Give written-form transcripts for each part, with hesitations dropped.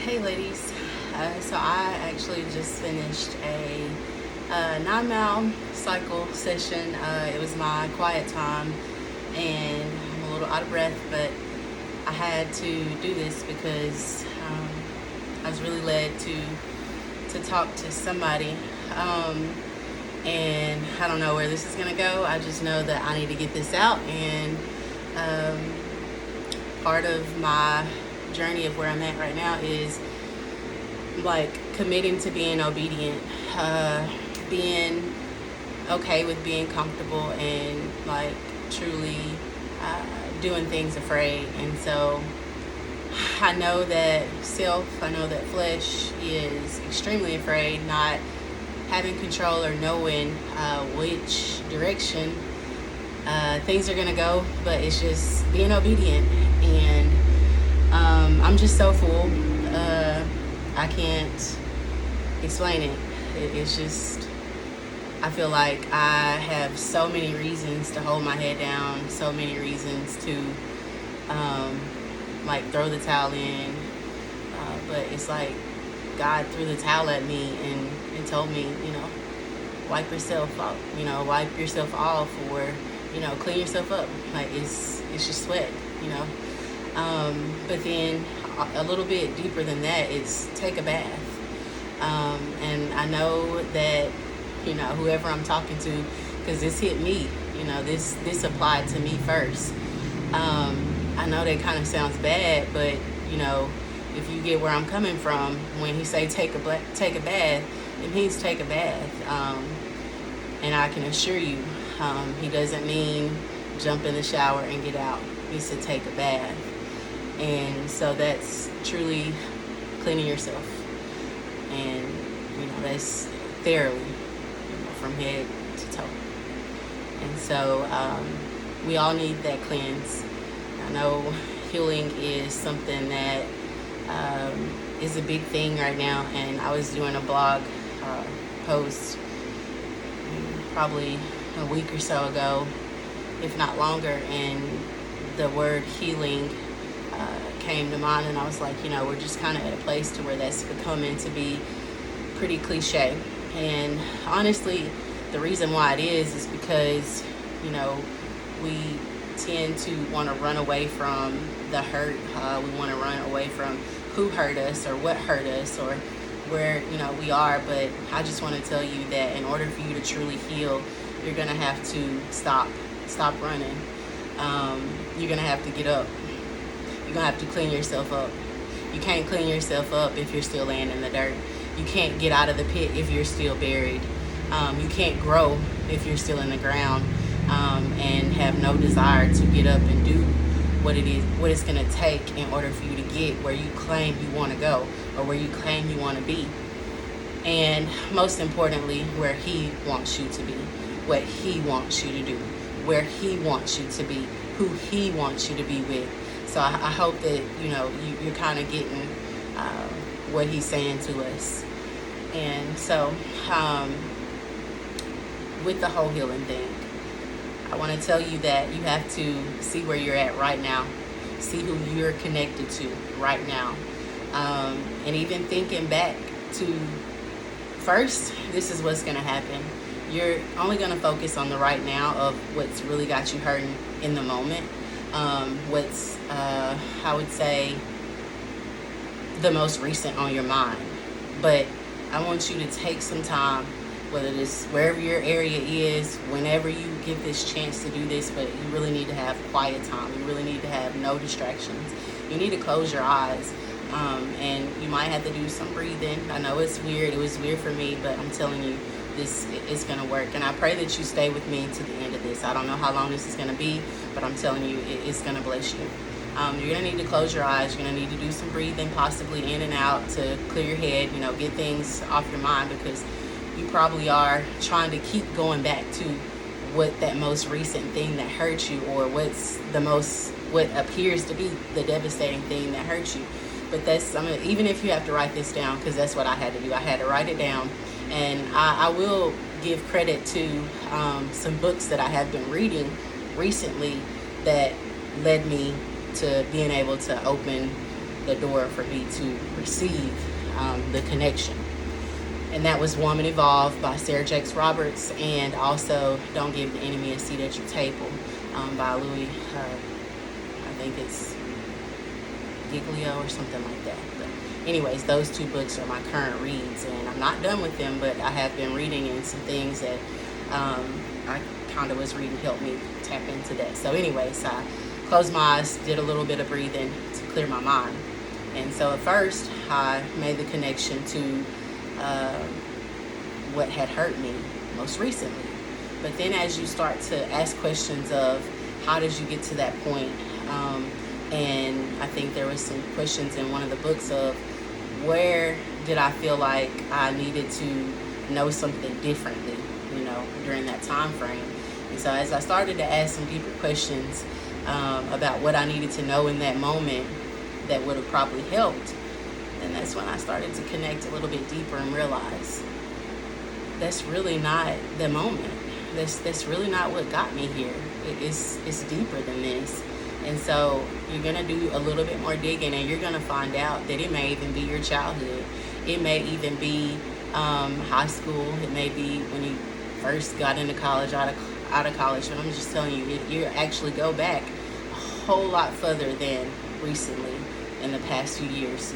Hey ladies, so I actually just finished a 9-mile cycle session. It was my quiet time and I'm a little out of breath, but I had to do this because I was really led to talk to somebody. And I don't know where this is gonna go. I just know that I need to get this out, and um, part of my journey of where I'm at right now is like committing to being obedient, being okay with being comfortable, and like truly doing things afraid. And so I know that I know that flesh is extremely afraid, not having control or knowing which direction things are gonna go, but it's just being obedient. And I'm just so full. I can't explain it. It's just, I feel like I have so many reasons to hold my head down, so many reasons to like throw the towel in. But it's like God threw the towel at me and told me, wipe yourself off, wipe yourself off, or, clean yourself up. Like it's just sweat, But then a little bit deeper than that, it's take a bath. And I know that, whoever I'm talking to, because this hit me, this applied to me first. I know that kind of sounds bad, but, if you get where I'm coming from, when he say take a bath, it means take a bath. And I can assure you, he doesn't mean jump in the shower and get out. He said take a bath. And so that's truly cleaning yourself. And, that's thoroughly, from head to toe. And so we all need that cleanse. I know healing is something that is a big thing right now. And I was doing a blog post probably a week or so ago, if not longer, and the word healing came to mind, and I was like, we're just kind of at a place to where that's becoming to be pretty cliche. And honestly, the reason why it is because, we tend to want to run away from the hurt. We want to run away from who hurt us or what hurt us or where, we are. But I just want to tell you that in order for you to truly heal, you're going to have to stop running. You're going to have to get up. You're going to have to clean yourself up. You can't clean yourself up if you're still laying in the dirt. You can't get out of the pit if you're still buried. You can't grow if you're still in the ground, and have no desire to get up and do what it's going to take in order for you to get where you claim you want to go or where you claim you want to be. And most importantly, where he wants you to be, what he wants you to do, where he wants you to be, who he wants you to be with. So I hope that, you're kind of getting what he's saying to us. And so with the whole healing thing, I want to tell you that you have to see where you're at right now. See who you're connected to right now. And even thinking back to first, this is what's going to happen. You're only going to focus on the right now of what's really got you hurting in the moment. What's, I would say, the most recent on your mind. But I want you to take some time, whether it's wherever your area is, whenever you get this chance to do this, but you really need to have quiet time. You really need to have no distractions. You need to close your eyes. And you might have to do some breathing. I know it's weird. It was weird for me, but I'm telling you, this is going to work. And I pray that you stay with me to the end of this. I don't know how long this is going to be, but I'm telling you, it's going to bless you. You're going to need to close your eyes. You're going to need to do some breathing, possibly in and out, to clear your head, get things off your mind, because you probably are trying to keep going back to what that most recent thing that hurt you, or what appears to be the devastating thing that hurt you. But even if you have to write this down, because that's what I had to do. I had to write it down. And I will give credit to some books that I have been reading recently that led me to being able to open the door for me to receive the connection. And that was Woman Evolved by Sarah Jakes Roberts, and also Don't Give the Enemy a Seat at Your Table by Louis, I think it's Giglio or something like that. But anyways, those two books are my current reads, and I'm not done with them, but I have been reading, and some things that I kind of was reading helped me tap into that. So anyways, I closed my eyes, did a little bit of breathing to clear my mind. And so at first, I made the connection to what had hurt me most recently. But then as you start to ask questions of how did you get to that point, and I think there was some questions in one of the books of where did I feel like I needed to know something differently, during that time frame. And so as I started to ask some deeper questions about what I needed to know in that moment that would have probably helped, and that's when I started to connect a little bit deeper and realize that's really not the moment. That's really not what got me here. It's deeper than this. And so you're going to do a little bit more digging, and you're going to find out that it may even be your childhood. It may even be high school. It may be when you first got into college, out of college. But I'm just telling you, you actually go back a whole lot further than recently in the past few years.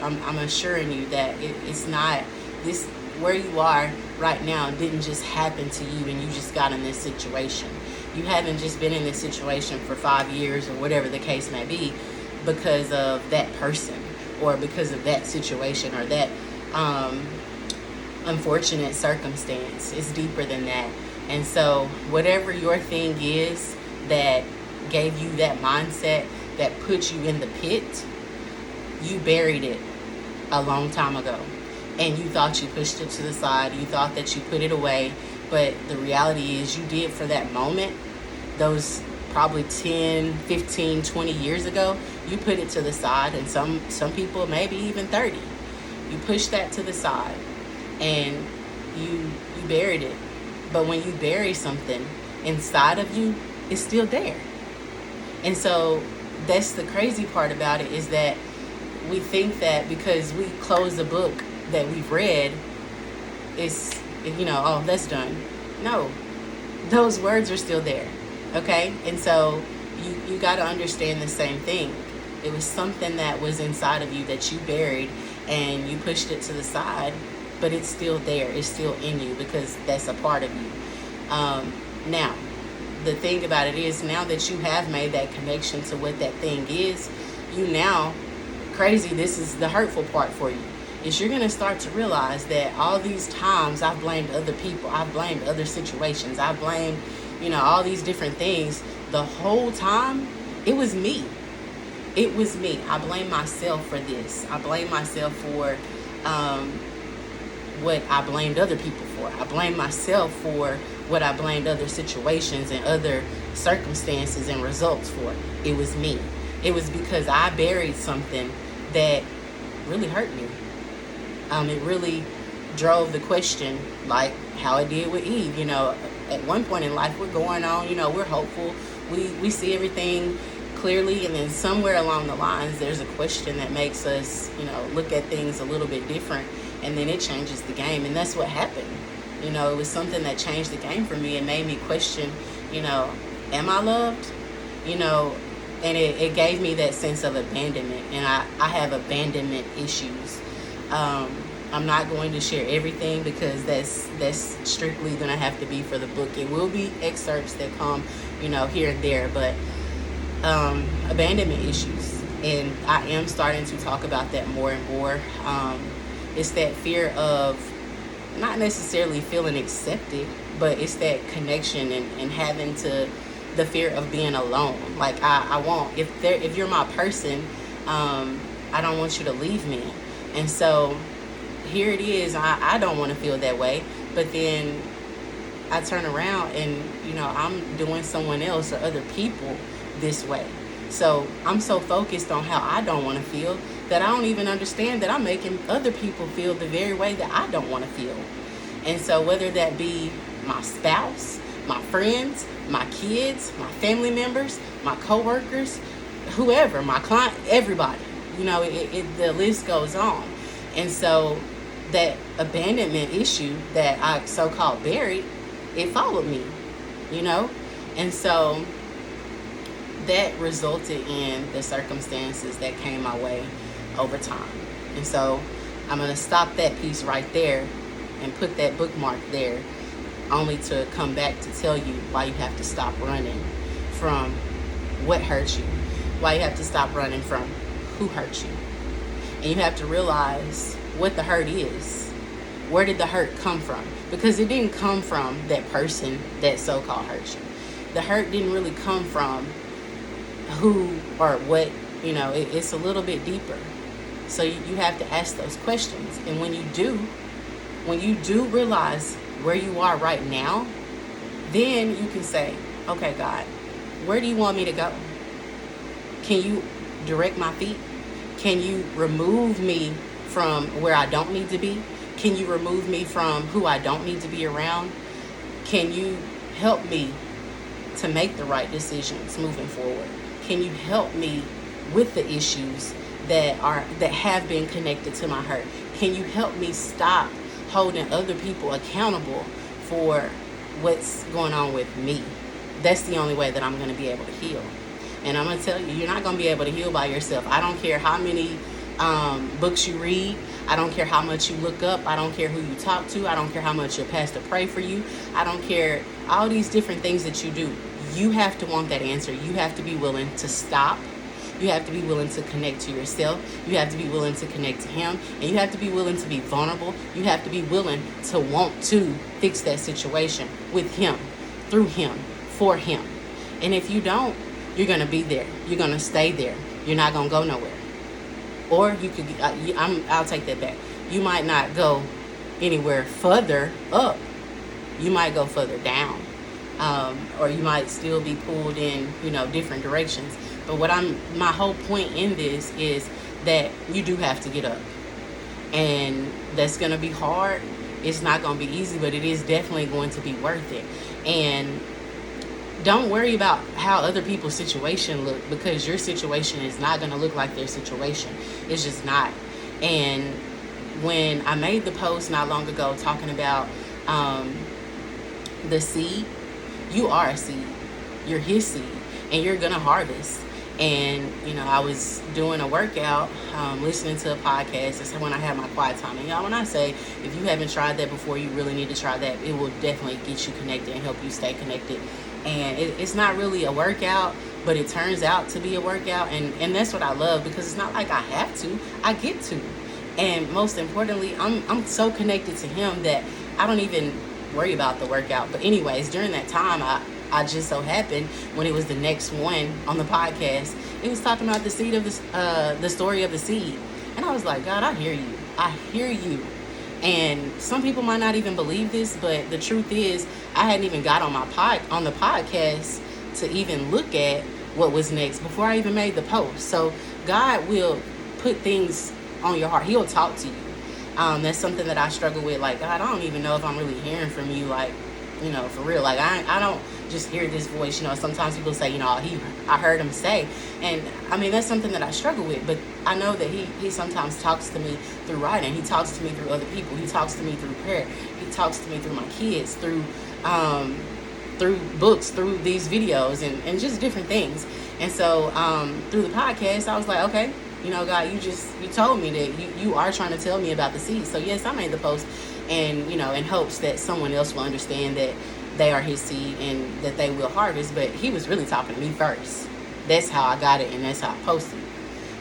I'm assuring you that it's not this, where you are right now didn't just happen to you and you just got in this situation. You haven't just been in this situation for 5 years or whatever the case may be because of that person or because of that situation or that unfortunate circumstance. It's deeper than that. And so whatever your thing is that gave you that mindset that put you in the pit, you buried it a long time ago. And you thought you pushed it to the side. You thought that you put it away. But the reality is you did for that moment, those probably 10, 15, 20 years ago, you put it to the side. And some people, maybe even 30. You pushed that to the side and you buried it. But when you bury something inside of you, it's still there. And so that's the crazy part about it, is that we think that because we close the book that we've read, it's, oh, that's done. No, those words are still there. Okay? And so you got to understand the same thing. It was something that was inside of you that you buried and you pushed it to the side, but it's still there. It's still in you because that's a part of you. Now, the thing about it is, now that you have made that connection to what that thing is, you now, crazy, this is the hurtful part for you, is you're going to start to realize that all these times I've blamed other people, I've blamed other situations, I've blamed, all these different things. The whole time, it was me. It was me. I blame myself for this. I blame myself for what I blamed other people for. I blame myself for what I blamed other situations and other circumstances and results for. It was me. It was because I buried something that really hurt me. It really drove the question, like how it did with Eve. At one point in life, we're going on, we're hopeful. We see everything clearly, and then somewhere along the lines, there's a question that makes us, look at things a little bit different, and then it changes the game. And that's what happened. It was something that changed the game for me and made me question, am I loved? And it gave me that sense of abandonment, and I have abandonment issues. I'm not going to share everything because that's strictly going to have to be for the book. It will be excerpts that come, here and there, but abandonment issues. And I am starting to talk about that more and more. It's that fear of not necessarily feeling accepted, but it's that connection and having the fear of being alone. Like I won't, if you're my person, I don't want you to leave me. And so here it is. I don't want to feel that way, but then I turn around and I'm doing someone else or other people this way. So I'm so focused on how I don't want to feel that I don't even understand that I'm making other people feel the very way that I don't want to feel. And so whether that be my spouse, my friends, my kids, my family members, my coworkers, whoever, my client, everybody, the list goes on. And so that abandonment issue that I so-called buried, it followed me, you know? And so that resulted in the circumstances that came my way over time. And so I'm going to stop that piece right there and put that bookmark there, only to come back to tell you why you have to stop running from what hurt you, why you have to stop running from who hurt you. And you have to realize what the hurt is. Where did the hurt come from? Because it didn't come from that person that so-called hurt you. The hurt didn't really come from who or what, it's a little bit deeper. So you have to ask those questions. And when you do realize where you are right now, then you can say, okay, God, where do you want me to go? Can you direct my feet? Can you remove me from where I don't need to be? Can you remove me from who I don't need to be around? Can you help me to make the right decisions moving forward? Can you help me with the issues that have been connected to my hurt? Can you help me stop holding other people accountable for what's going on with me? That's the only way that I'm going to be able to heal. And I'm going to tell you, you're not going to be able to heal by yourself. I don't care how many books you read. I don't care how much you look up. I don't care who you talk to. I don't care how much your pastor pray for you. I don't care all these different things that you do. You have to want that answer. You have to be willing to stop. You have to be willing to connect to yourself. You have to be willing to connect to him. And you have to be willing to be vulnerable. You have to be willing to want to fix that situation with him, through him, for him. And if you don't, you're going to be there. You're going to stay there. You're not going to go nowhere. Or you could, I'll take that back. You might not go anywhere further up. You might go further down. Or you might still be pulled in, different directions. But my whole point in this is that you do have to get up. And that's going to be hard. It's not going to be easy, but it is definitely going to be worth it. And don't worry about how other people's situation look, because your situation is not going to look like their situation. It's just not. And when I made the post not long ago talking about the seed, you are a seed. You're his seed, and you're going to harvest. And, I was doing a workout, listening to a podcast. That's when I had my quiet time. And y'all, when I say, if you haven't tried that before, you really need to try that. It will definitely get you connected and help you stay connected. And it's not really a workout, but it turns out to be a workout. And that's what I love, because it's not like I have to. I get to. And most importantly, I'm so connected to him that I don't even worry about the workout. But anyways, during that time, I just so happened, when it was the next one on the podcast, it was talking about the seed of the story of the seed. And I was like, God, I hear you. I hear you. And some people might not even believe this, but the truth is, I hadn't even got on the podcast to even look at what was next before I even made the post. So God will put things on your heart. He'll talk to you. That's something that I struggle with. Like, God, I don't even know if I'm really hearing from you. Like, for real. Like, I don't just hear this voice. Sometimes people say, I heard him say. And I mean, that's something that I struggle with. But I know that he sometimes talks to me through writing. He talks to me through other people. He talks to me through prayer. He talks to me through my kids, through books, through these videos, and just different things. And so through the podcast, I was like, okay, God, you told me that you are trying to tell me about the seed. So yes, I made the post, and in hopes that someone else will understand that they are his seed and that they will harvest. But he was really talking to me first. That's how I got it, and that's how I posted.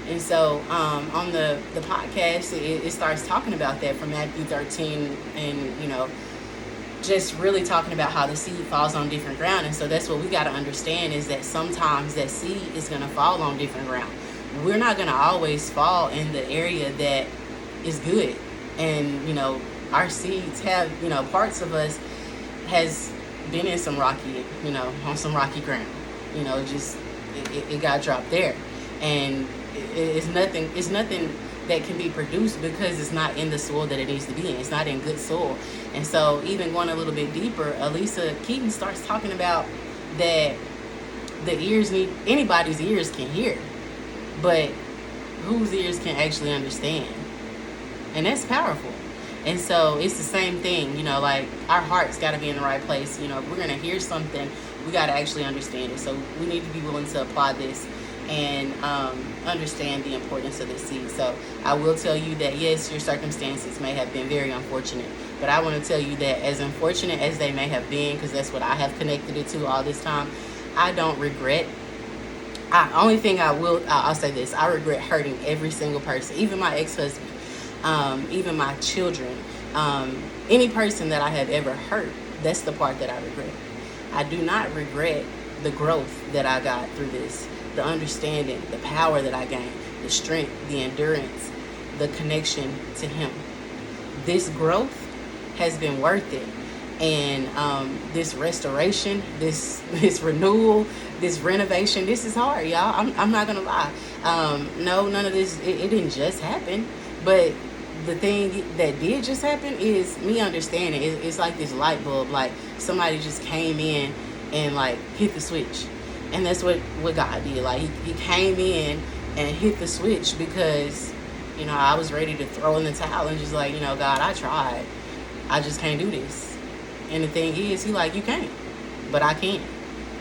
And so on the podcast, it starts talking about that from Matthew 13, and just really talking about how the seed falls on different ground. And so that's what we got to understand, is that sometimes that seed is going to fall on different ground. We're not going to always fall in the area that is good. And our seeds have, parts of us has been in some rocky, on some rocky ground. It got dropped there. And it's nothing that can be produced because it's not in the soil that it needs to be in. It's not in good soil. And so even going a little bit deeper, Elisa Keaton starts talking about that anybody's ears can hear, but whose ears can actually understand. And that's powerful. And so it's the same thing, like our heart's got to be in the right place. If we're going to hear something, we got to actually understand it. So we need to be willing to apply this and understand the importance of this seed. So I will tell you that, yes, your circumstances may have been very unfortunate, but I want to tell you that as unfortunate as they may have been, because that's what I have connected it to all this time, I don't regret. Only thing I'll say this, I regret hurting every single person, even my ex-husband, even my children, any person that I have ever hurt. That's the part that I regret. I do not regret the growth that I got through this, the understanding, the power that I gained, the strength, the endurance, the connection to him. This growth has been worth it. And this restoration, this renewal, this renovation, this is hard, y'all. I'm not gonna lie. No, none of this, it didn't just happen. But the thing that did just happen is me understanding. It's like this light bulb, like somebody just came in and like hit the switch. And that's what God did. Like he came in and hit the switch because, I was ready to throw in the towel and just like, God, I tried. I just can't do this. And the thing is, he like, you can't, but I can.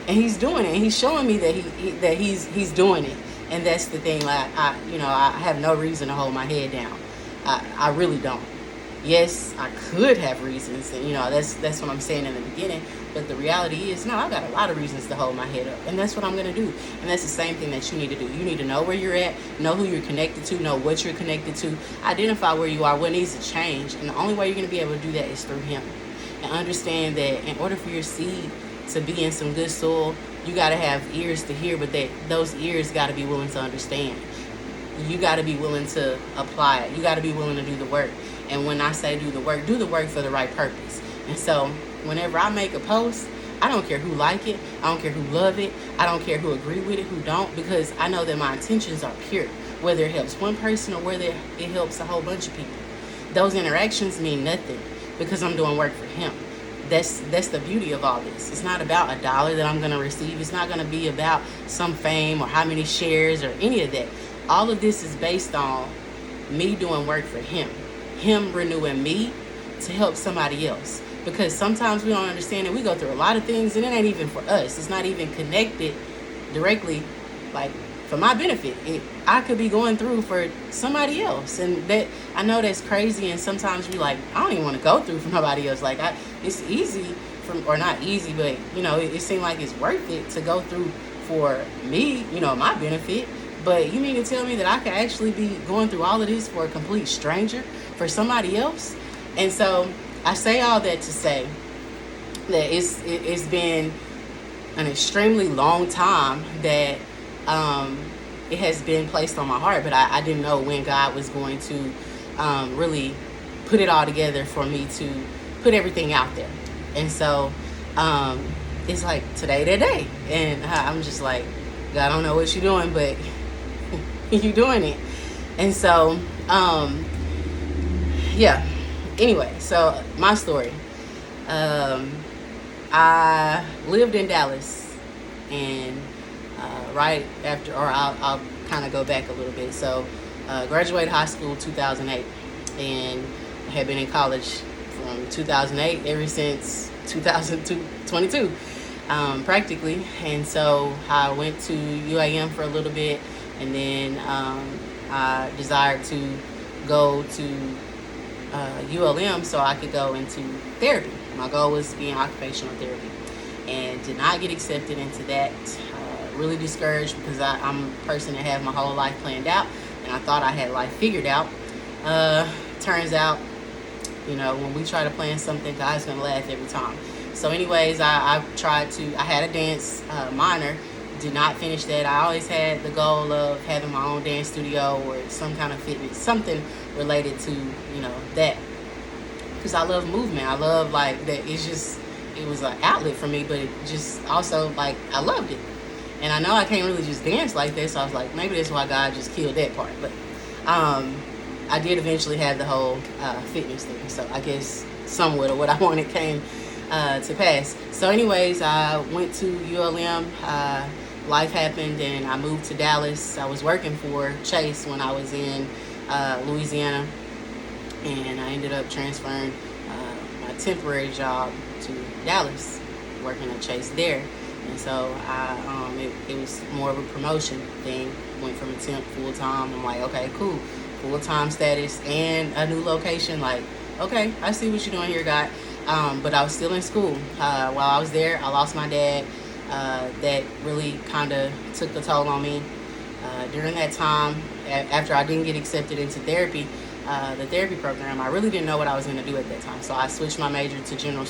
And he's doing it. And he's showing me that he's doing it. And that's the thing. Like I have no reason to hold my head down. I really don't. Yes, I could have reasons, and that's what I'm saying in the beginning. But the reality is, no, I got a lot of reasons to hold my head up, and that's what I'm gonna do. And that's the same thing that you need to do. You need to know where you're at, know who you're connected to, know what you're connected to, identify where you are, what needs to change, and the only way you're gonna be able to do that is through Him. And understand that in order for your seed to be in some good soil, you gotta have ears to hear, but those ears gotta be willing to understand. You gotta be willing to apply it. You gotta be willing to do the work. And when I say do the work for the right purpose. And so whenever I make a post, I don't care who like it. I don't care who love it. I don't care who agree with it, who don't, because I know that my intentions are pure. Whether it helps one person or whether it helps a whole bunch of people. Those interactions mean nothing because I'm doing work for Him. That's the beauty of all this. It's not about $1 that I'm going to receive. It's not going to be about some fame or how many shares or any of that. All of this is based on me doing work for Him. Him renewing me to help somebody else. Because sometimes we don't understand that we go through a lot of things and it ain't even for us. It's not even connected directly, like for my benefit. I could be going through for somebody else. And that, I know that's crazy, and sometimes we like, I don't even want to go through for nobody else. Like it's easy, or not easy, but it seemed like it's worth it to go through for me, my benefit. But you mean to tell me that I could actually be going through all of this for a complete stranger, for somebody else? And so I say all that to say that it's been an extremely long time that it has been placed on my heart, but I didn't know when God was going to really put it all together for me to put everything out there. And so it's like today that day, and I'm just like, God, I don't know what you're doing, but you doing it. And so yeah, anyway, so my story, I lived in Dallas, and right after, or I'll kind of go back a little bit. So graduated high school 2008, and I had been in college from 2008 ever since 2022, practically. And so I went to UAM for a little bit, and then I desired to go to ULM so I could go into therapy. My goal was to be in occupational therapy, and did not get accepted into that. Really discouraged because I'm a person that had my whole life planned out, and I thought I had life figured out. Turns out, when we try to plan something, God's gonna laugh every time. So anyways, I had a dance minor, did not finish that. I always had the goal of having my own dance studio or some kind of fitness, something related to, that. Because I love movement. I love that. It was an outlet for me, but it just also I loved it. And I know I can't really just dance like this, so I was like, maybe that's why God just killed that part. But I did eventually have the whole fitness thing. So I guess somewhat of what I wanted came to pass. So anyways, I went to ULM, life happened and I moved to Dallas. I was working for Chase when I was in Louisiana, and I ended up transferring my temporary job to Dallas, working at Chase there. And so it was more of a promotion thing. Went from a temp full time. I'm like, okay, cool, full time status and a new location. Like, okay, I see what you're doing here, God. But I was still in school. While I was there, I lost my dad. That really kind of took the toll on me. During that time, after I didn't get accepted into therapy, the therapy program, I really didn't know what I was going to do at that time. So I switched my major to general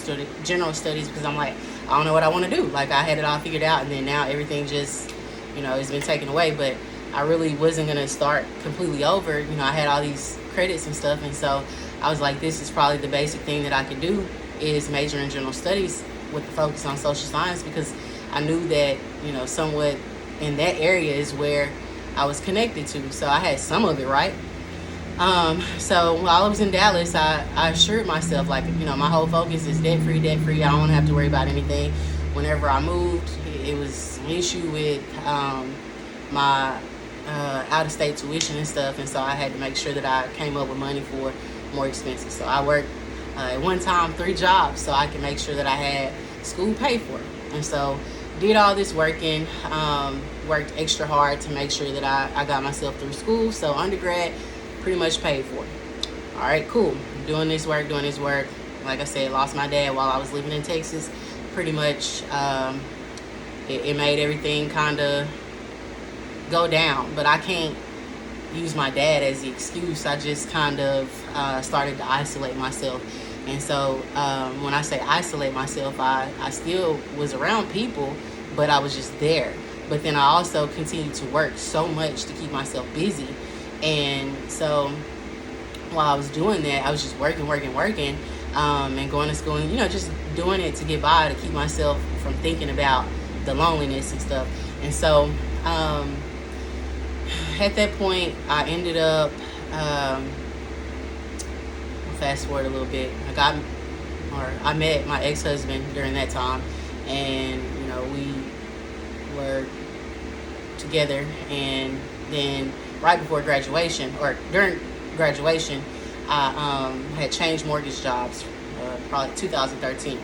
studies because I'm like, I don't know what I want to do. Like, I had it all figured out, and then now everything just, it's been taken away. But I really wasn't going to start completely over. I had all these credits and stuff, and so I was like, this is probably the basic thing that I could do, is major in general studies with the focus on social science, because I knew that, somewhat in that area is where I was connected to. So I had some of it right. So while I was in Dallas, I assured myself, like, my whole focus is debt free. I don't want to have to worry about anything. Whenever I moved, it was an issue with my out-of-state tuition and stuff, and so I had to make sure that I came up with money for more expenses. So I worked at one time 3 jobs so I could make sure that I had school paid for. And so did all this working, worked extra hard to make sure that I got myself through school. So undergrad, pretty much paid for. All right, cool. Doing this work. Like I said, lost my dad while I was living in Texas. Pretty much, it made everything kind of go down. But I can't use my dad as the excuse. I just kind of started to isolate myself. And so when I say isolate myself, I still was around people, but I was just there. But then I also continued to work so much to keep myself busy. And so while I was doing that, I was just working, and going to school, and, just doing it to get by, to keep myself from thinking about the loneliness and stuff. And so at that point, I ended up, fast forward a little bit, I met my ex-husband during that time, and, we were together. And then right before graduation, or during graduation, I had changed mortgage jobs, probably 2013.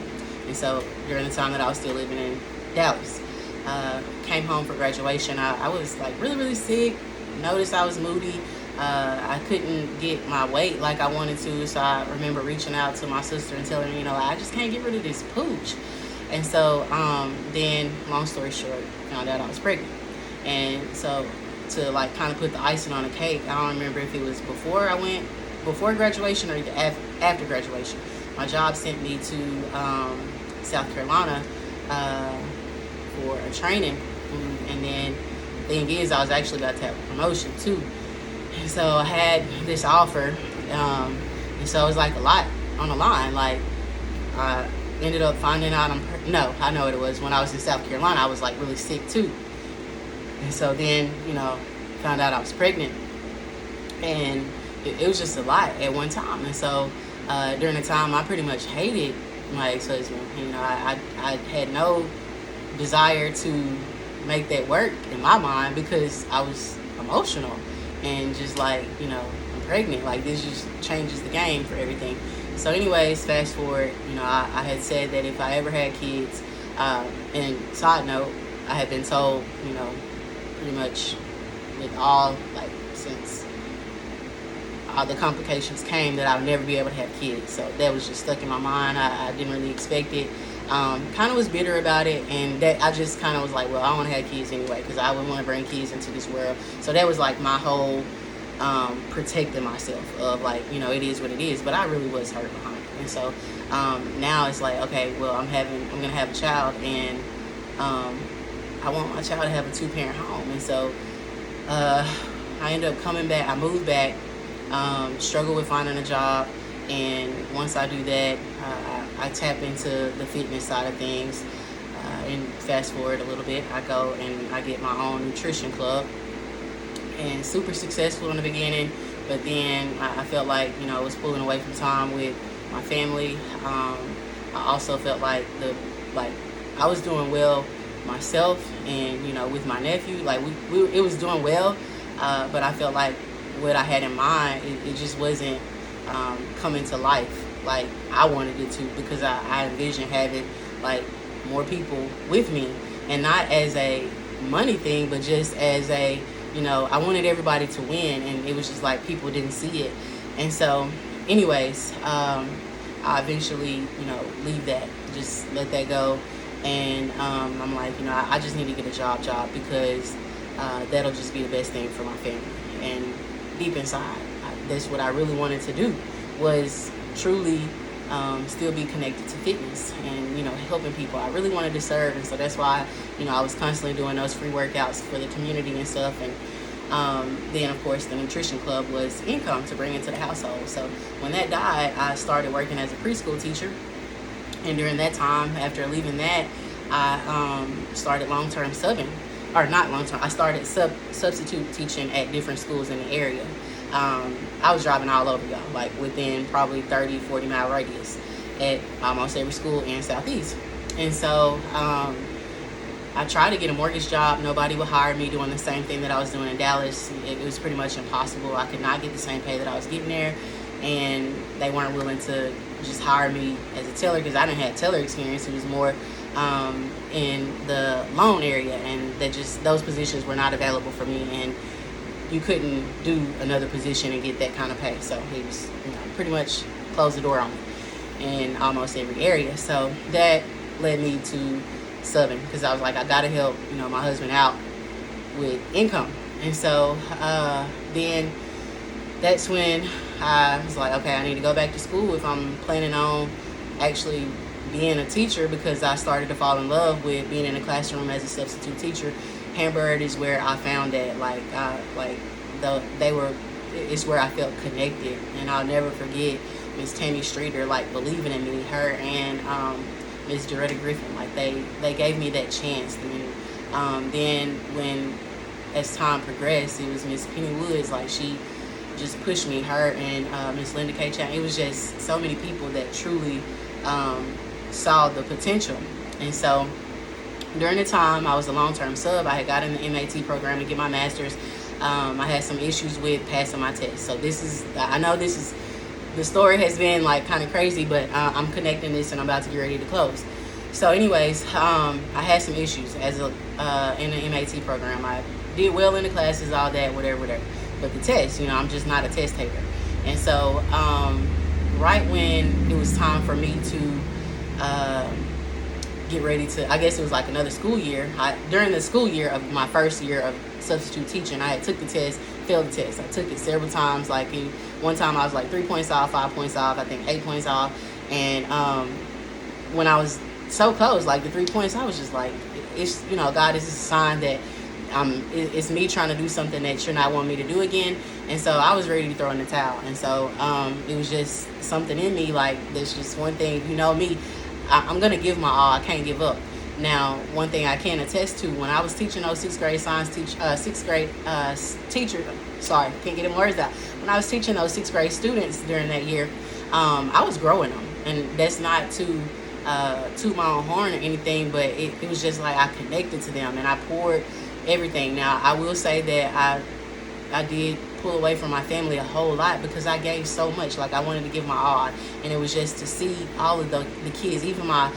And so during the time that I was still living in Dallas, came home for graduation. I was like really, really sick. Noticed I was moody. I couldn't get my weight like I wanted to. So I remember reaching out to my sister and telling her, I just can't get rid of this pooch. And so then, long story short, found out I was pregnant. And so to like kind of put the icing on the cake, I don't remember if it was before graduation or either after graduation. My job sent me to South Carolina for a training, and then the thing is, I was actually about to have a promotion too. And so I had this offer, and so it was like a lot on the line. Like, I ended up finding out I know what it was. When I was in South Carolina, I was like really sick too. And so then, found out I was pregnant, and it was just a lot at one time. And so during the time, I pretty much hated my ex-husband. I had no desire to make that work in my mind, because I was emotional and just like, I'm pregnant. Like, this just changes the game for everything. So anyways, fast forward, I had said that if I ever had kids, and side note, I had been told, pretty much with all, like, since all the complications came, that I would never be able to have kids. So that was just stuck in my mind. I didn't really expect it. Kind of was bitter about it, and that I just kind of was like, well, I don't want to have kids anyway, because I wouldn't want to bring kids into this world. So that was like my whole protecting myself of like, it is what it is. But I really was hurt behind it. And so now it's like, okay, well, I'm gonna have a child, and I want my child to have a 2-parent home. And so I ended up coming back. I moved back, struggled with finding a job, and once I do that, I tap into the fitness side of things. And fast forward a little bit, I go and I get my own nutrition club, and super successful in the beginning, but then I felt like, I was pulling away from time with my family. I also felt like I was doing well myself and, with my nephew. Like, it was doing well, but I felt like what I had in mind, it just wasn't coming to life like I wanted it to, because I envisioned having like more people with me, and not as a money thing, but just as a, I wanted everybody to win, and it was just like people didn't see it. And so anyways, I eventually, leave that, just let that go. And I'm like, I just need to get a job because that'll just be the best thing for my family. And deep inside, that's what I really wanted to do, was truly still be connected to fitness and, helping people. I really wanted to serve. And so that's why, I was constantly doing those free workouts for the community and stuff. And then, of course, the nutrition club was income to bring into the household. So when that died, I started working as a preschool teacher. And during that time, after leaving that, I started long-term subbing. Or not long-term, I started substitute teaching at different schools in the area. I was driving all over, y'all, like within probably 30, 40-mile radius at almost every school in Southeast. And so I tried to get a mortgage job. Nobody would hire me doing the same thing that I was doing in Dallas. It was pretty much impossible. I could not get the same pay that I was getting there, and they weren't willing to just hire me as a teller because I didn't have teller experience. It was more in the loan area, and those positions were not available for me, and you couldn't do another position and get that kind of pay. So he was, pretty much closed the door on me in almost every area. So that led me to subbing, because I was like, I gotta help, my husband out with income. And so then that's when I was like, okay, I need to go back to school if I'm planning on actually being a teacher, because I started to fall in love with being in a classroom as a substitute teacher. Hamburg is where I found that, it's where I felt connected. And I'll never forget Miss Tammy Streeter, believing in me, her and Miss Doretta Griffin, they gave me that chance. And then when, as time progressed, it was Miss Penny Woods, she just pushed me, her and Miss Linda K. Chan. It was just so many people that truly saw the potential. And so during the time I was a long-term sub, I had got in the MAT program to get my master's. I had some issues with passing my test. So I know the story has been kind of crazy, but I'm connecting this and I'm about to get ready to close. So anyways, I had some issues in the MAT program. I did well in the classes, all that, whatever. But the test, I'm just not a test taker. And so right when it was time for me to get ready to, I guess it was another school year. During the school year of my first year of substitute teaching, I had took the test, failed the test. I took it several times. One time I was 3 points off, 5 points off, I think 8 points off. And when I was so close, the 3 points, I was just it's, God, this is a sign that it's me trying to do something that you're not wanting me to do again. And so I was ready to throw in the towel. And so it was just something in me, there's just one thing, me, I'm going to give my all. I can't give up. Now, one thing I can attest to, when I was teaching those sixth grade teacher, sorry, can't get them words out. When I was teaching those sixth grade students during that year, I was growing them. And that's not to toot my own horn or anything, but it was just I connected to them and I poured everything. Now, I will say that I did pull away from my family a whole lot because I gave so much. I wanted to give my all, and it was just to see all of the kids, even my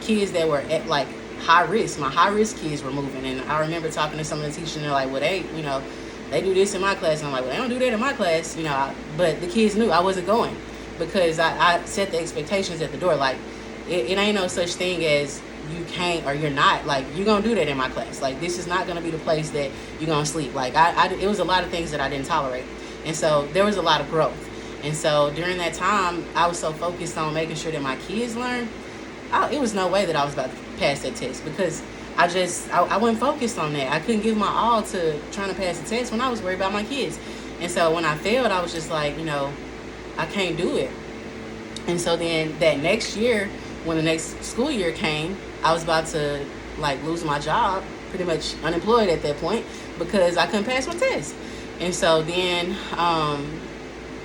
kids that were at high risk. My high risk kids were moving, and I remember talking to some of the teachers, and they're like, well, they do this in my class, and I'm like, well, they don't do that in my class, but the kids knew I wasn't going, because I set the expectations at the door. It ain't no such thing as you can't or you're not, you're gonna do that in my class. This is not gonna be the place that you're gonna sleep. It was a lot of things that I didn't tolerate, and so there was a lot of growth. And so during that time, I was so focused on making sure that my kids learned. It was no way that I was about to pass that test, because I wasn't focused on that. I couldn't give my all to trying to pass the test when I was worried about my kids. And so when I failed, I was just I can't do it. And so then that next year, when the next school year came, I was about to lose my job, pretty much unemployed at that point, because I couldn't pass my test. And so then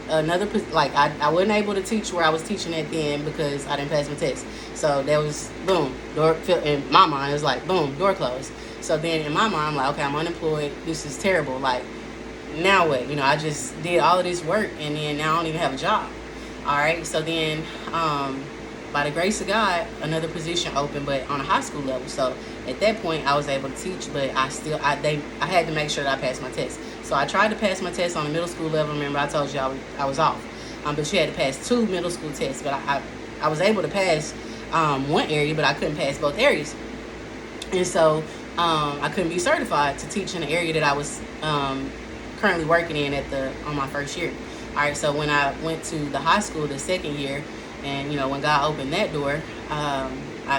I wasn't able to teach where I was teaching at then because I didn't pass my test. So that was boom, door. In my mind, it was like boom, door closed. So then in my mind, I'm like, okay, I'm unemployed. This is terrible. Like, now what? I just did all of this work and then now I don't even have a job. All right. So then, by the grace of God, another position opened, but on a high school level. So at that point, I was able to teach, but I had to make sure that I passed my test. So I tried to pass my test on the middle school level. Remember, I told you I was off. But you had to pass 2 middle school tests. But I was able to pass one area, but I couldn't pass both areas. And so I couldn't be certified to teach in the area that I was currently working in on my first year. All right, so when I went to the high school the second year, and when God opened that door,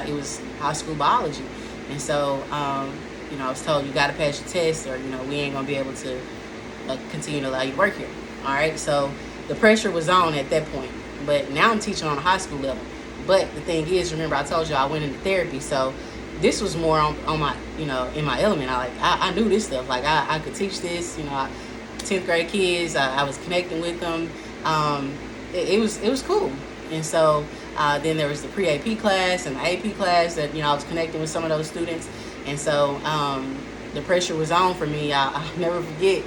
it was high school biology. And so I was told, you got to pass your test, or we ain't gonna be able to continue to allow you to work here. All right, so the pressure was on at that point. But now I'm teaching on a high school level. But the thing is, remember I told you I went into therapy, so this was more on my in my element. I knew this stuff. Like I could teach this. 10th grade kids. I was connecting with them. It was cool. And so then there was the pre-AP class and the AP class that I was connecting with some of those students. And so the pressure was on for me. I'll never forget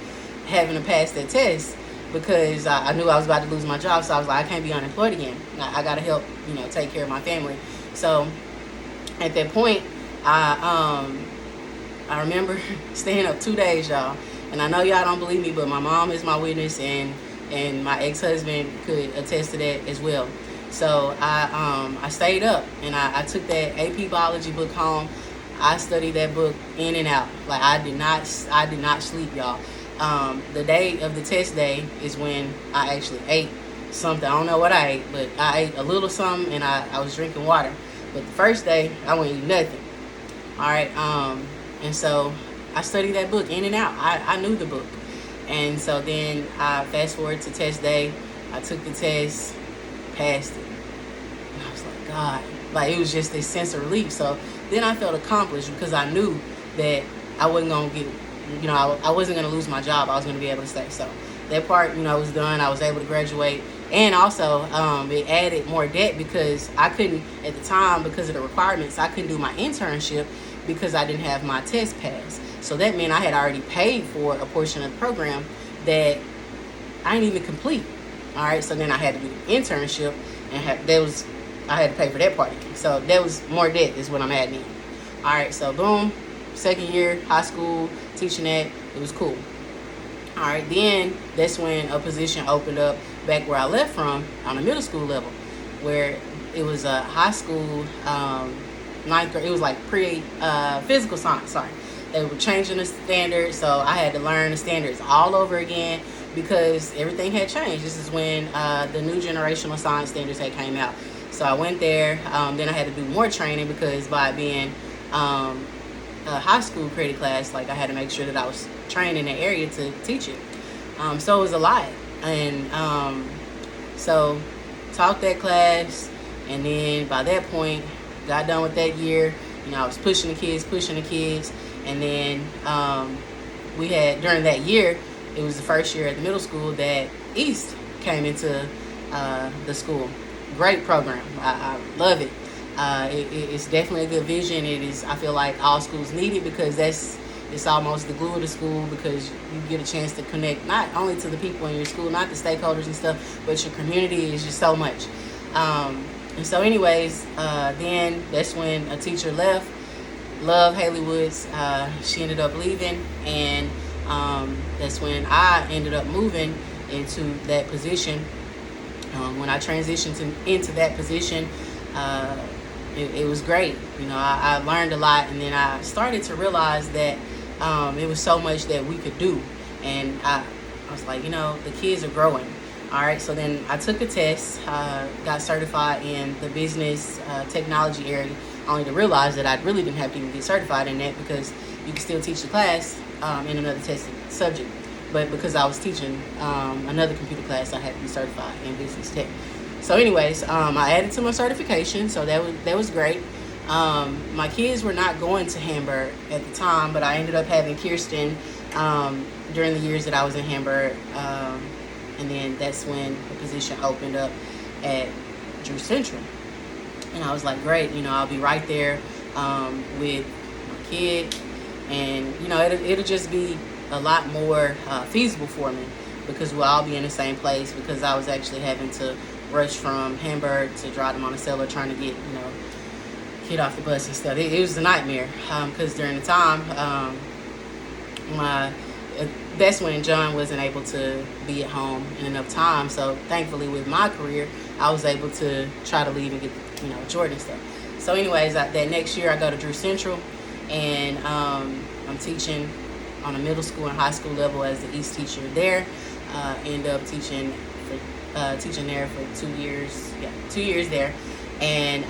having to pass that test because I knew I was about to lose my job. So I was like, I can't be unemployed again. I got to help take care of my family. So at that point, I remember staying up 2 days, y'all. And I know y'all don't believe me, but my mom is my witness, and my ex-husband could attest to that as well. So I stayed up, and I took that AP biology book home. I studied that book in and out. Like I did not sleep, y'all. The day of the test day is when I actually ate something. I don't know what I ate, but I ate a little something, and I was drinking water. But the first day, I wouldn't eat nothing. All right. And so I studied that book in and out. I knew the book. And so then I fast forward to test day. I took the test, passed it. And I was like, God. Like, it was just this sense of relief. So then I felt accomplished because I knew that I wasn't going to get, I wasn't going to lose my job. I was going to be able to stay. So that part, was done. I was able to graduate. And also, it added more debt because I couldn't, at the time, because of the requirements, I couldn't do my internship because I didn't have my test passed. So that meant I had already paid for a portion of the program that I didn't even complete. All right, so then I had to do the internship, and I had to pay for that part again. So that was more debt is what I'm adding in. All right, so boom, second year, high school, teaching that, it was cool. All right, then that's when a position opened up back where I left from on the middle school level, where it was a high school, ninth grade. It was like physical science. Sorry, they were changing the standards, so I had to learn the standards all over again because everything had changed. This is when the new generational science standards had came out. So I went there. Then I had to do more training because by being a high school credit class, like I had to make sure that I was trained in the area to teach it. So it was a lot. And so taught that class, and then by that point, got done with that year. I was pushing the kids, and then we had, during that year, it was the first year at the middle school that East came into the school. Great program. I love it. It's definitely a good vision. It is. I feel like all schools need it because it's almost the glue of the school, because you get a chance to connect not only to the people in your school, not the stakeholders and stuff, but your community is just so much. And so anyways, then that's when a teacher left. Love Haley Woods. She ended up leaving, and that's when I ended up moving into that position. When I transitioned into that position, it was great. I learned a lot, and then I started to realize that it was so much that we could do. And I was like, the kids are growing. All right, so then I took a test, got certified in the business technology area, only to realize that I really didn't have to even get certified in that because you can still teach the class in another tested subject. But because I was teaching another computer class, I had to be certified in business tech. So anyways, I added to my certification, so that was great. My kids were not going to Hamburg at the time, but I ended up having Kirsten during the years that I was in Hamburg. And then that's when the position opened up at Drew Central. And I was like, great, I'll be right there with my kid. And, it'll just be a lot more feasible for me because we'll all be in the same place, because I was actually having to rush from Hamburg to drive to Monticello trying to get, kid off the bus and stuff. It was a nightmare because during the time, that's when John wasn't able to be at home in enough time. So thankfully with my career, I was able to try to leave and get, Jordan stuff. So anyways, that next year I go to Drew Central, and I'm teaching on a middle school and high school level as the East teacher there. End up teaching there for 2 years. Yeah, 2 years there. And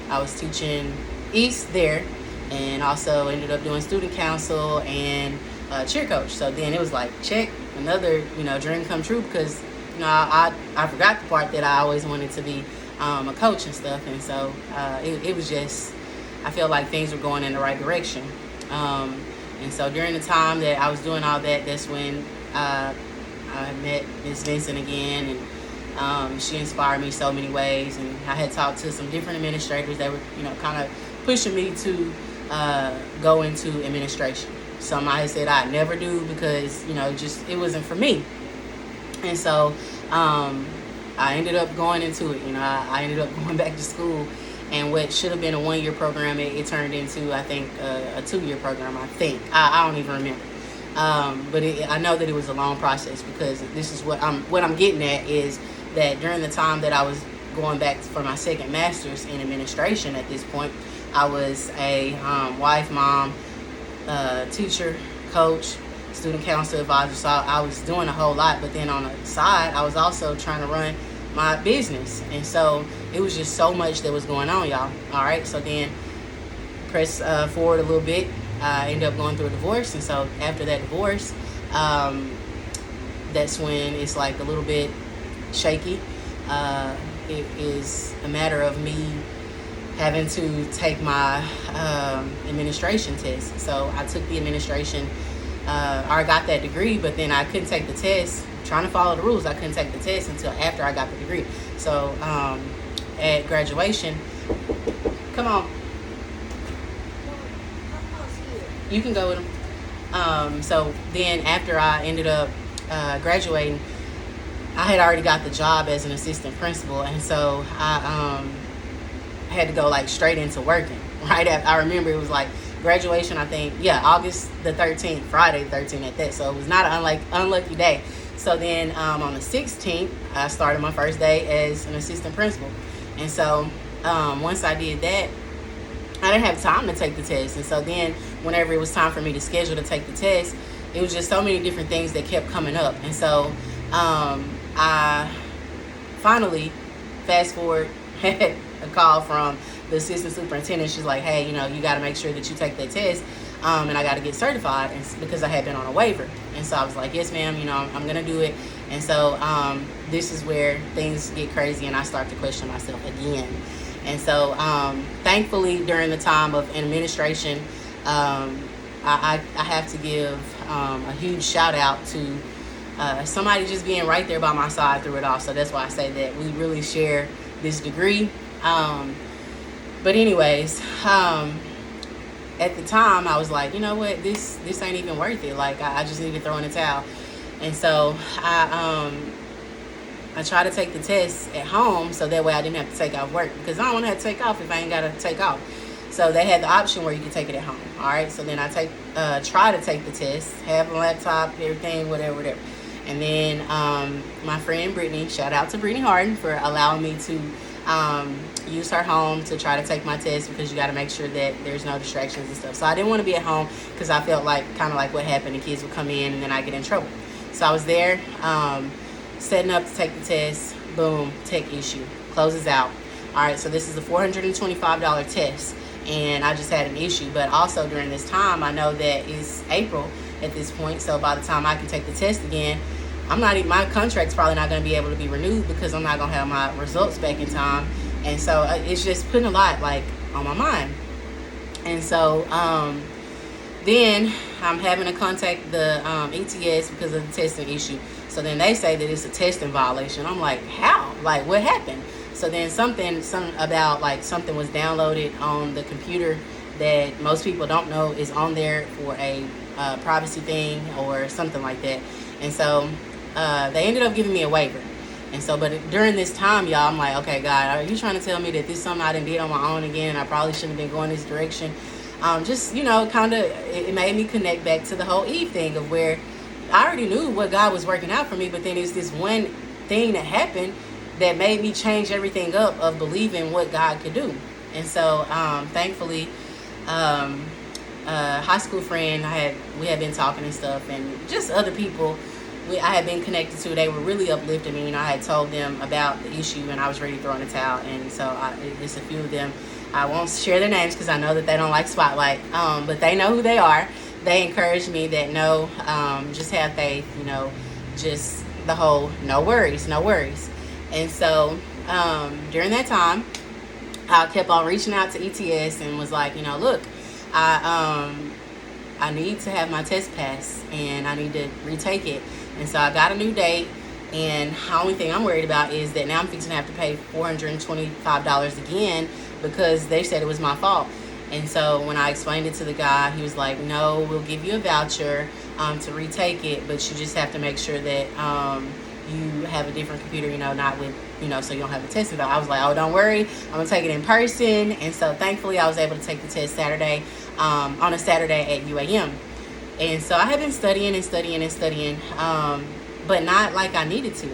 I was teaching East there, and also ended up doing student council and cheer coach. So then it was like, check, another, dream come true, because, I forgot the part that I always wanted to be a coach and stuff. And so it was just, I felt like things were going in the right direction. And so during the time that I was doing all that, that's when I met Miss Vincent again, and she inspired me so many ways. And I had talked to some different administrators that were, kind of pushing me to go into administration. Some I had said I'd never do because, it wasn't for me. And so I ended up going into it. I ended up going back to school, and what should have been a 1-year program, it turned into, I think, a 2-year program, I think. I don't even remember. But I know that it was a long process, because this is what I'm getting at, is that during the time that I was going back for my second master's in administration at this point, I was a wife, mom, teacher, coach, student council advisor. So I was doing a whole lot, but then on the side, I was also trying to run my business. And so it was just so much that was going on, y'all. All right. So then press forward a little bit. I ended up going through a divorce. And so after that divorce, that's when it's like a little bit shaky. It is a matter of me having to take my administration test. So I took the administration, I got that degree, but then I couldn't take the test. Trying to follow the rules, I couldn't take the test until after I got the degree. So at graduation, come on, you can go with them. So then after I ended up graduating, I had already got the job as an assistant principal, and so I had to go like straight into working. Right after, I remember it was like graduation, I think, August the 13th, Friday the 13th at that. So it was not an unlucky day. So then on the 16th, I started my first day as an assistant principal. And so once I did that, I didn't have time to take the test. And so then whenever it was time for me to schedule to take the test, it was just so many different things that kept coming up. And so I finally, fast forward, had a call from the assistant superintendent. She's like, hey, you got to make sure that you take that test, and I got to get certified, and because I had been on a waiver. And so I was like, yes, ma'am, I'm going to do it. And so this is where things get crazy, and I start to question myself again. And so thankfully, during the time of administration, I have to give a huge shout out to somebody just being right there by my side through it all. So that's why I say that we really share this degree. But anyways, at the time I was like, you know what, this ain't even worth it. Like I just need to throw in the towel. And so I try to take the test at home, so that way I didn't have to take off work, because I don't want to have to take off if I ain't got to take off. So they had the option where you could take it at home. All right. So then I try to take the test, have a laptop, everything, whatever. And then my friend Brittany, shout out to Brittany Harden for allowing me to use her home to try to take my test, because you got to make sure that there's no distractions and stuff. So I didn't want to be at home, because I felt like kind of like what happened, the kids would come in and then I get in trouble. So I was there setting up to take the test. Boom, tech issue, closes out. All right, so this is a $425 test, and I just had an issue. But also during this time, I know that it's April at this point, so by the time I can take the test again, my contract's probably not going to be able to be renewed, because I'm not going to have my results back in time. And so it's just putting a lot like on my mind. And so then I'm having to contact the ETS because of the testing issue. So then they say that it's a testing violation. I'm like, how? Like, what happened? So then something about like something was downloaded on the computer that most people don't know is on there for a privacy thing or something like that. And so they ended up giving me a waiver. And so, but during this time, y'all, I'm like, okay, God, are you trying to tell me that this is something I done did on my own again? I probably shouldn't have been going this direction. Just, you know, kind of, it made me connect back to the whole Eve thing of where I already knew what God was working out for me, but then it's this one thing that happened that made me change everything up of believing what God could do. And so, thankfully, high school friend, we had been talking and stuff, and just other people I had been connected to, they were really uplifting me. You know, I had told them about the issue and I was ready to throw in the towel. And so just a few of them, I won't share their names because I know that they don't like spotlight, but they know who they are. They encouraged me that no, just have faith, you know, just the whole no worries. And so during that time, I kept on reaching out to ETS and was like, you know, look, I need to have my test pass and I need to retake it. And so I got a new date, and the only thing I'm worried about is that now I'm fixing to have to pay $425 again because they said it was my fault. And so when I explained it to the guy, he was like, no, we'll give you a voucher to retake it, but you just have to make sure that you have a different computer, you know, not with, you know, so you don't have the test about. I was like, oh, don't worry, I'm gonna take it in person. And so thankfully I was able to take the test Saturday, on a Saturday at UAM. And so I had been studying, but not like I needed to.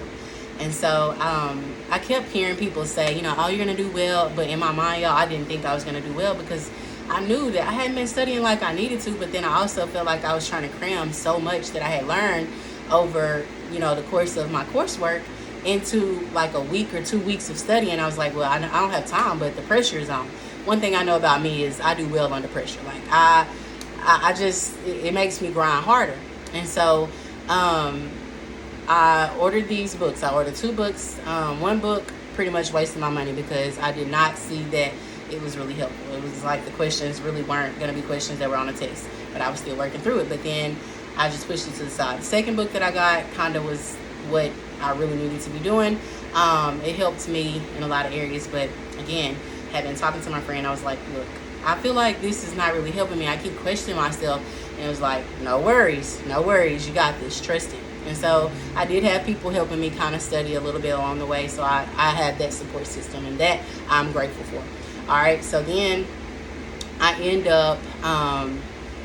And so I kept hearing people say, you know, oh, you're gonna do well. But in my mind, y'all, I didn't think I was gonna do well because I knew that I hadn't been studying like I needed to, but then I also felt like I was trying to cram so much that I had learned over, you know, the course of my coursework into like a week or 2 weeks of studying. I was like, well, I don't have time, but the pressure is on. One thing I know about me is I do well under pressure. Like I just, it makes me grind harder. And so I ordered these books. I ordered 2 books. One book pretty much wasted my money because I did not see that it was really helpful. It was like the questions really weren't going to be questions that were on a test, but I was still working through it. But then I just pushed it to the side. The second book that I got kind of was what I really needed to be doing. It helped me in a lot of areas, but again, had been talking to my friend. I was like, look, I feel like this is not really helping me. I keep questioning myself, and it was like, no worries, you got this, trust it. And so I did have people helping me kind of study a little bit along the way, so I had that support system, and that I'm grateful for. All right, so then I end up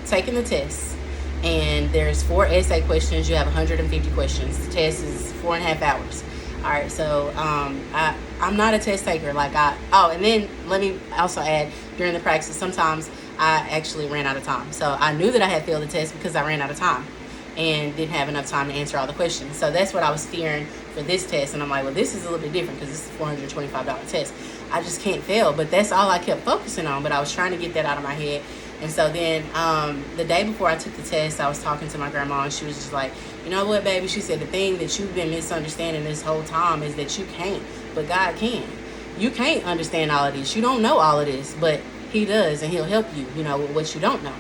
taking the test, and there's 4 essay questions. You have 150 questions. The test is 4.5 hours. All right, so I'm not a test taker. And then let me also add, during the practice, sometimes I actually ran out of time. So I knew that I had failed the test because I ran out of time and didn't have enough time to answer all the questions. So that's what I was fearing for this test. And I'm like, well, this is a little bit different because this is a $425 test. I just can't fail. But that's all I kept focusing on. But I was trying to get that out of my head. And so then the day before I took the test, I was talking to my grandma, and she was just like, you know what, baby? She said, the thing that you've been misunderstanding this whole time is that you can't, but God can. You can't understand all of this. You don't know all of this, but He does, and He'll help you, you know, with what you don't know.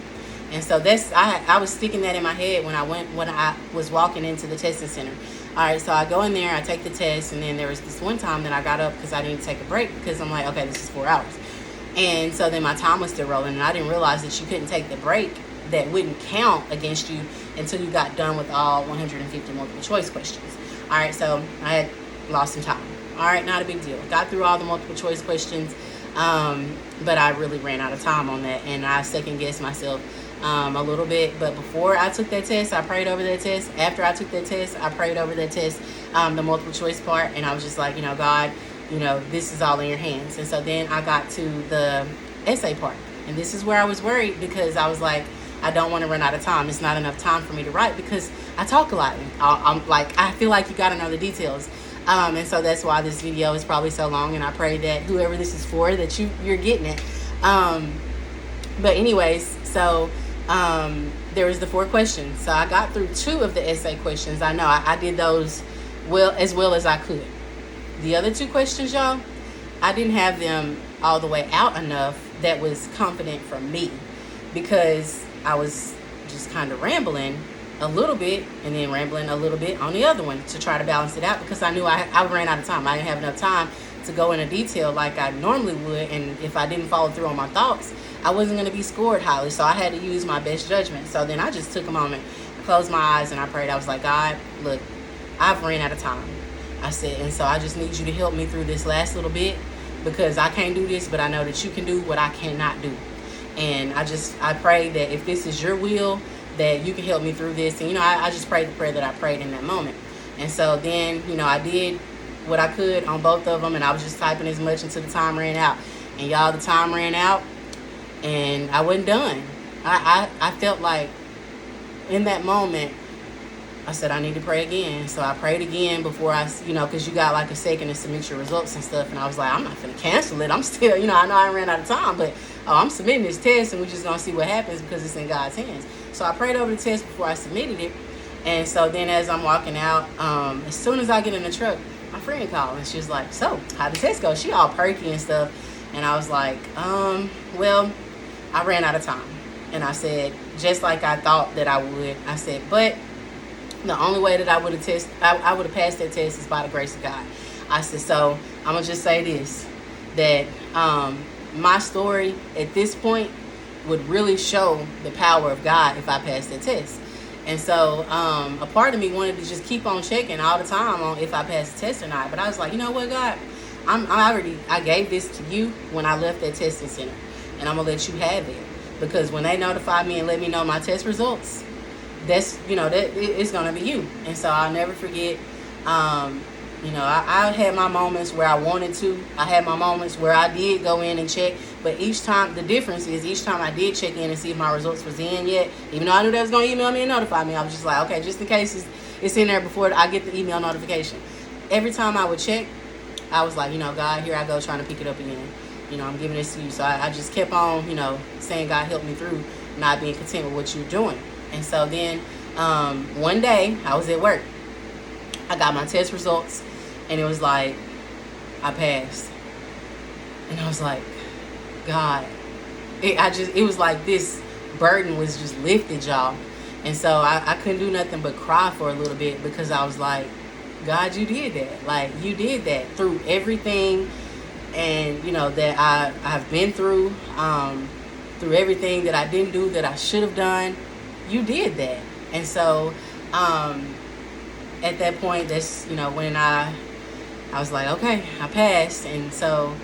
And so that's, I was sticking that in my head when I was walking into the testing center. All right, so I go in there, I take the test, and then there was this one time that I got up because I didn't take a break because I'm like, okay, this is 4 hours. And so then my time was still rolling, and I didn't realize that you couldn't take the break that wouldn't count against you until you got done with all 150 multiple choice questions. All right, so I had lost some time. All right, not a big deal. Got through all the multiple choice questions, but I really ran out of time on that, and I second guessed myself a little bit. But before I took that test, I prayed over that test. After I took that test, I prayed over that test, the multiple choice part, and I was just like, you know, God, you know, this is all in your hands. And so then I got to the essay part, and this is where I was worried because I was like, I don't want to run out of time. It's not enough time for me to write because I talk a lot. I'm like, I feel like you got to know the details. And so that's why this video is probably so long, and I pray that whoever this is for, that you're getting it. But anyways, so there was the 4 questions. So I got through 2 of the essay questions. I know I did those well as I could. The other 2 questions, y'all, I didn't have them all the way out enough that was confident for me because I was just kind of rambling a little bit and then rambling a little bit on the other one to try to balance it out, because I knew I ran out of time. I didn't have enough time to go into detail like I normally would, and if I didn't follow through on my thoughts, I wasn't going to be scored highly. So I had to use my best judgment. So then I just took a moment, closed my eyes, and I prayed. I was like, God, look, I've ran out of time. I said, and so I just need you to help me through this last little bit, because I can't do this, but I know that you can do what I cannot do. And I prayed that if this is your will, that you can help me through this. And, I just prayed the prayer that I prayed in that moment. And so then, I did what I could on both of them, and I was just typing as much until the time ran out. And y'all, the time ran out, and I wasn't done. I felt like in that moment, I said, I need to pray again. So I prayed again before because you got like a second to submit your results and stuff. And I was like, I'm not going to cancel it. I'm still, I know I ran out of time, but I'm submitting this test, and we're just going to see what happens, because it's in God's hands. So I prayed over the test before I submitted it. And so then as I'm walking out, as soon as I get in the truck, my friend called, and she was like, so how'd the test go? She all perky and stuff. And I was like, well, I ran out of time. And I said, just like I thought that I would, I said, but the only way that I would have passed that test is by the grace of God. I said, so I'm going to just say this, that my story at this point would really show the power of God if I passed that test. And so a part of me wanted to just keep on checking all the time on if I passed the test or not. But I was like, you know what, God, I gave this to you when I left that testing center, and I'm going to let you have it. Because when they notify me and let me know my test results, that's, that it's going to be you. And so I'll never forget, I had my moments where I wanted to. I had my moments where I did go in and check. But each time, the difference is each time I did check in and see if my results was in yet, even though I knew they was going to email me and notify me, I was just like, okay, just in case it's in there before I get the email notification. Every time I would check, I was like, God, here I go trying to pick it up again. I'm giving this to you. So I just kept on, saying, God, help me through not being content with what you're doing. And so then one day I was at work. I got my test results, and it was like, I passed. And I was like, God, it was like this burden was just lifted, y'all. And so I couldn't do nothing but cry for a little bit, because I was like, God, you did that. Like, you did that through everything, and, that I've been through everything that I didn't do that I should have done. You did that. And so at that point, that's, when I was like, okay, I passed. And so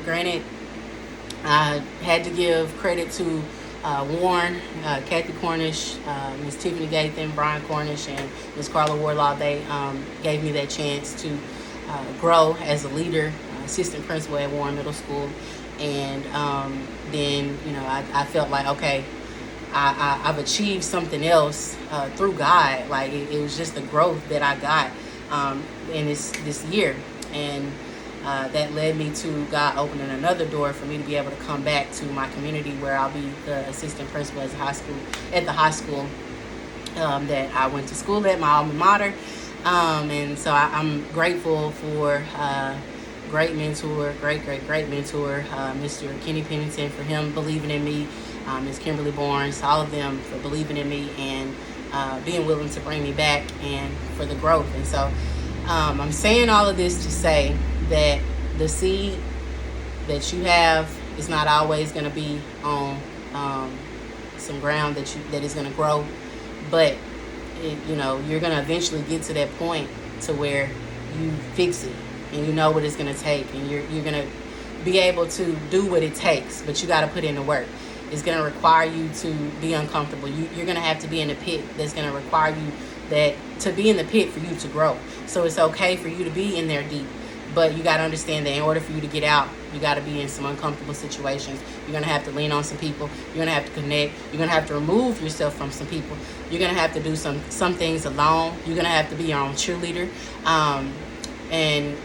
granted, I had to give credit to Warren, Kathy Cornish, Ms. Tiffany Gathan, Brian Cornish, and Ms. Carla Warlaw. They gave me that chance to grow as a leader, assistant principal at Warren Middle School. And then, I felt like, okay, I've achieved something else through God. Like, it was just the growth that I got in this year. And that led me to God opening another door for me to be able to come back to my community, where I'll be the assistant principal at the high school that I went to school at, my alma mater. And so I'm grateful for great mentor, great mentor, Mr. Kenny Pennington, for him believing in me, Ms. Kimberly Barnes, all of them for believing in me and being willing to bring me back and for the growth. And so I'm saying all of this to say that the seed that you have is not always going to be on some ground that is going to grow, but you're going to eventually get to that point to where you fix it, and you know what it's going to take, and you're going to be able to do what it takes, but you got to put in the work. It's going to require you to be uncomfortable. You're going to have to be in the pit. That's going to require you to be in the pit for you to grow. So it's okay for you to be in there deep, but you got to understand that in order for you to get out, you got to be in some uncomfortable situations. You're going to have to lean on some people. You're going to have to connect. You're going to have to remove yourself from some people. You're going to have to do some things alone. You're going to have to be your own cheerleader. And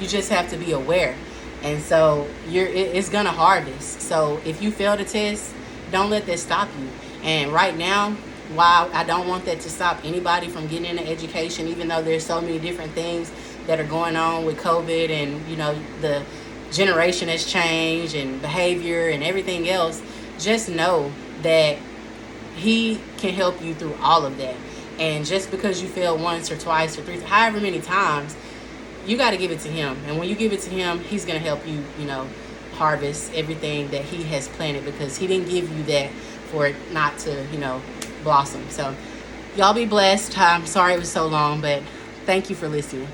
you just have to be aware. And so it's going to harvest. So if you fail the test, don't let that stop you. And right now, while I don't want that to stop anybody from getting into education, even though there's so many different things that are going on with COVID, and the generation has changed and behavior and everything else, just know that He can help you through all of that. And just because you fail once or twice or three, however many times, you got to give it to him. And when you give it to him, he's going to help you, harvest everything that he has planted, because he didn't give you that for it not to, blossom. So y'all be blessed. I'm sorry it was so long, but thank you for listening.